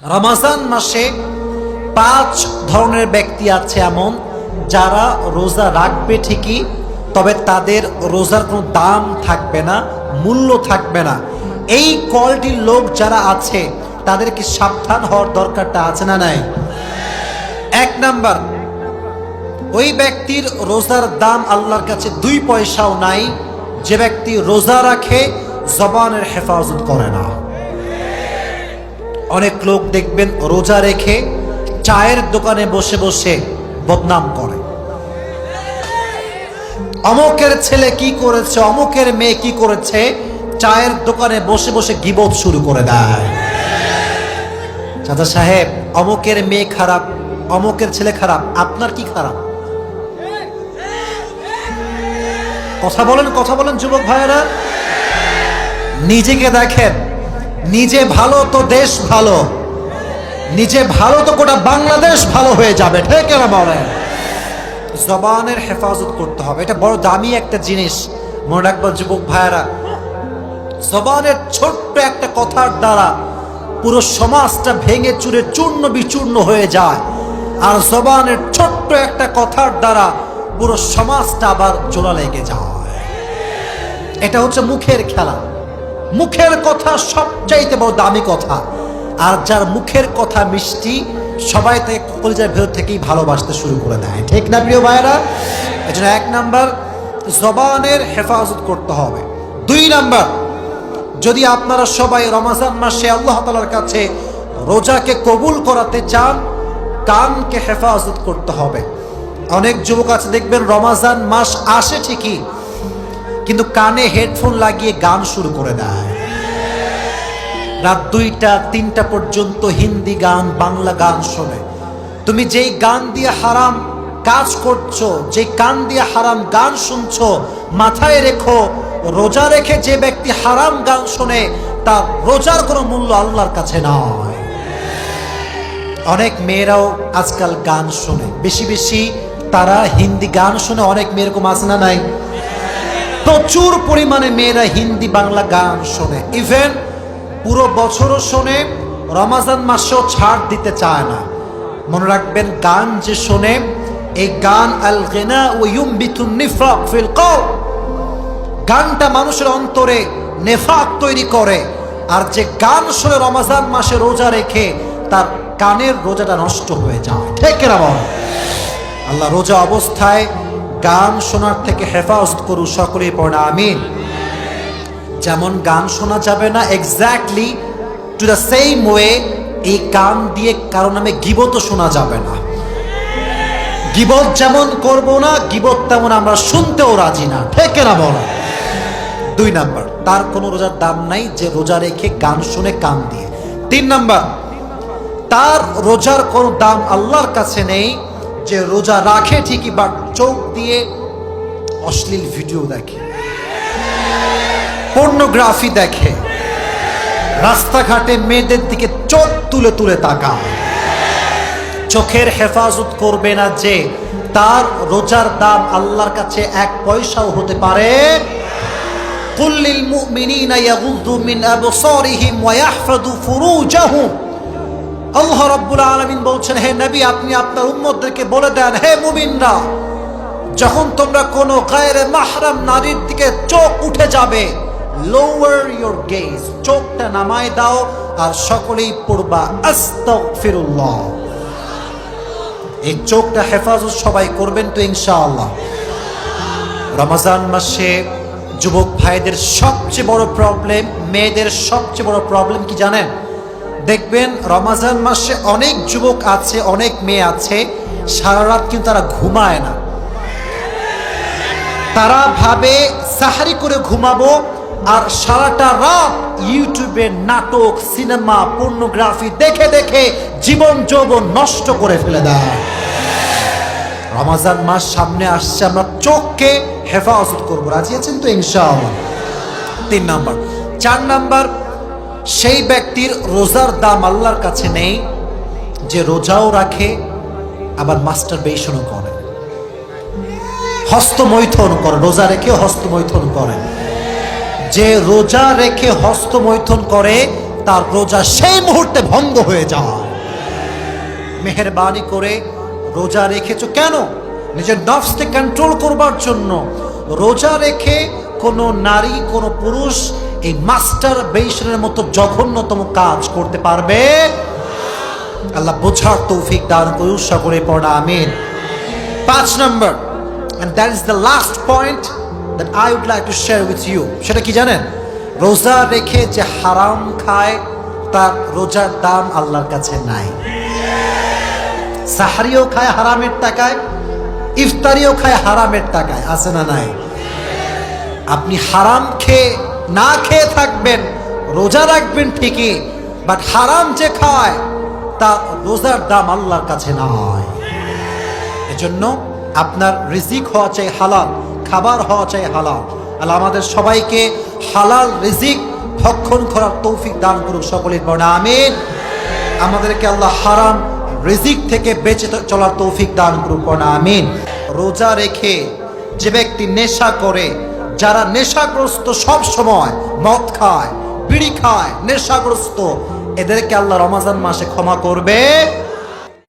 রমজান মাসে 5 ধরনের ব্যক্তি আছে এমন যারা রোজা রাখবে ঠিকই, তবে তাদের রোজার কোনো দাম থাকবে না, মূল্য থাকবে না। এই কোয়ালিটির লোক যারা আছে তাদেরকে সাবধান হওয়ার দরকারটা আছে না নাই? 1 নাম্বার, ওই ব্যক্তির রোজার দাম আল্লাহর কাছে 2 পয়সাও নাই যে ব্যক্তি রোজা রাখে জবানের হেফাজত করে না। অনেক লোক দেখবেন রোজা রেখে চায়ের দোকানে বসে বসে বদনাম করে, অমুকের ছেলে কি করেছে, অমুকের মেয়ে কি করেছে, চায়ের দোকানে বসে বসে গীবত শুরু করে দেয়। চাচা সাহেব, অমুকের মেয়ে খারাপ, অমুকের ছেলে খারাপ, আপনার কি খারাপ? কথা বলেন যুবক ভাইয়েরা। নিজেকে দেখেন, নিজে ভালো তো দেশ ভালো, নিজে ভালো তো গোটা বাংলাদেশ ভালো হয়ে যাবে, ঠিক না বলেন? জবানের হেফাজত করতে হবে, এটা বড় দামি একটা জিনিস। মনে রাখবেন যুবক ভাইয়েরা, জবানের ছোট্ট একটা কথার দ্বারা পুরো সমাজটা ভেঙে চুরে চূর্ণ বিচূর্ণ হয়ে যায়, আর জবানের ছোট্ট একটা কথার দ্বারা পুরো সমাজটা আবার জোড়া লেগে যায়। এটা হচ্ছে মুখের খেলা। মুখের কথা সবচাইতে বড় দামি কথা, আর যার মুখের কথা মিষ্টি সবাই তাকে কলিজার ভেতর থেকেই ভালোবাসতে শুরু করে দেয়, ঠিক না প্রিয় ভাইয়েরা? এজন্য 1 নাম্বার, জবানের হেফাজত করতে হবে। 2 নাম্বার, যদি আপনারা সবাই রমজান মাসে আল্লাহ তাআলার কাছে রোজাকে কবুল করাতে চান, কানকে হেফাজত করতে হবে। অনেক যুবক আছে দেখবেন রমজান মাস আসে ঠিকই, কিন্তু কানে হেডফোন লাগিয়ে গান শুরু করে দেয়। রাত 2টা 3টা পর্যন্ত হিন্দি গান, বাংলা গান শোনে। তুমি যেই গান দিয়ে হারাম কাজ করছো, যে কান দিয়ে হারাম গান শুনছো, মাথায় রেখো রোজা রেখে যে ব্যক্তি হারাম গান শোনে তার রোজার কোনো মূল্য আল্লাহর কাছে নয়। অনেক মেয়েরাও আজকাল গান শোনে, বেশি বেশি তারা হিন্দি গান শোনে। অনেক মেয়ে এরকম আছে না নাই? প্রচুর পরিমাণে মেয়েরা হিন্দি বাংলা গান শোনে, ইভেন পুরো বছরও শোনে, রমজান মাসেও ছাড় দিতে চায় না। মনে রাখবেন, গান যে শোনে, এই গান আল গিনা ওয়া ইউমবিতুন নিফাক ফিল কলব, গানটা মানুষের অন্তরে নেফাক তৈরি করে। আর যে গান শোনে রমজান মাসে রোজা রেখে, তার কানের রোজাটা নষ্ট হয়ে যায়, ঠিক না বল? আল্লাহ রোজা অবস্থায় গান শোনার থেকে হেফাজত করু, সকলেই পড়ে আমিন। যেমন গান শোনা যাবে না, exactly to the same way এই গান দিয়ে কারো নামে গীবত শোনা যাবে না। গীবত যেমন করব না, গীবত তেমন আমরা শুনতেও রাজি না, ঠিক না বলো? 2 নাম্বার, তার কোনো রোজার দাম নাই যে রোজা রেখে গান শুনে কান দিয়ে। 3 নাম্বার, তার রোজার কোনো দাম আল্লাহর কাছে নেই যে রোজা রাখে ঠিকই বাট চোখ দিয়ে অশ্লীল ভিডিও দেখে, পর্নোগ্রাফি দেখে, রাস্তাঘাটে মেয়েদের দিকে চোখ তুলে তুলে তাকায়। চোখের হেফাজত করবে না যে, তার রোজার দাম আল্লাহর কাছে 1 পয়সাও হতে পারে। কুল লিল মুমিনিনা ইয়াগুযু মিন আবসারিহিম ওয়া ইয়াহফাযু ফুরুজাহুম। আল্লাহ রাব্বুল আলামিন বলছেন, হে নবী, আপনি আপনার উম্মতদেরকে বলে দেন, হে মুমিনরা, যখন তোমরা কোনো গায়রে মাহরাম নারীর দিকে চোখ উঠে যাবে, লোয়ার ইওর গেজ, চোখটা নামায় দাও, আর সকলেই পড়বা আস্তাগফিরুল্লাহ। এই চোখটা হেফাজত সবাই করবেন তো ইনশাআল্লাহ। রমজান মাসে যুবক ভাইদের সবচেয়ে বড় প্রবলেম, মেয়েদের সবচেয়ে বড় প্রবলেম কি জানেন? দেখবেন রমজান মাসে অনেক যুবক আছে, অনেক মেয়ে আছে, সারা রাত কিন্তু তারা ঘুমায় না। তারা ভাবে সাহারি করে ঘুমাবো, আর সারাটা রাত ইউটিউবে নাটক, সিনেমা, পর্নোগ্রাফি দেখে দেখে জীবন যৌবন নষ্ট করে ফেলে দেয়। রমজান মাস সামনে আসছে, আমরা চোখকে হেফাজত করবো, রাজি আছেন তো ইনশাআল্লাহ? 3 নাম্বার। 4 নাম্বার, সেই ব্যক্তির রোজার দাম আল্লাহর কাছে নেই যে রোজাও রাখে আবার মাস্টারবেশনও করে, হস্তমৈথুন করে, রোজা রেখে হস্তমৈথুন করে। যে রোজা রেখে হস্তমৈথুন করে তার রোজা সেই মুহূর্তে ভঙ্গ হয়ে যায়। মেহেরবানি করে রোজা রেখেছো কেন? নিজের নফসকে কন্ট্রোল করবার জন্য। রোজা রেখে কোনো নারী কোনো পুরুষ এই মাস্টার বেশনের মতো জঘন্যতম কাজ করতে পারবে? আল্লাহ বোঝার তৌফিক দান করুন, সকলে পড়া আমিন। 5 নম্বর, and that is the last point that I would like to share with you, সেটা কি জানেন? রোজা রেখে যে হারাম খায় তার রোজার দাম আল্লাহর কাছে নাই। সাহারিও খায় হারামের টাকায়, ইফতারিও খায় হারামের টাকায়, আছে না নাই? আপনি হারাম খেয়ে না খেয়ে থাকবেন, রোজা রাখবেন ঠিকই, বাট হারাম যে খায় তার রোজার দাম আল্লাহর কাছে নয়। এজন্য আপনার রিজিক হওয়া চাই হালাল, খাবার হওয়া চাই হালাল। আল্লাহ আমাদের সবাইকে হালাল রিজিক ভক্ষণ করার তৌফিক দান করুক, সকলের পড়া আমিন। আমাদেরকে আল্লাহ হারাম রিজিক থেকে বেঁচে চলার তৌফিক দান করুক, পড়া আমিন। রোজা রেখে যে ব্যক্তি নেশা করে, যারা নেশাগ্রস্ত, সব সময় মদ খায়, বিড়ি খায়, নেশাগ্রস্ত, এদেরকে আল্লাহ রমজান মাসে ক্ষমা করবে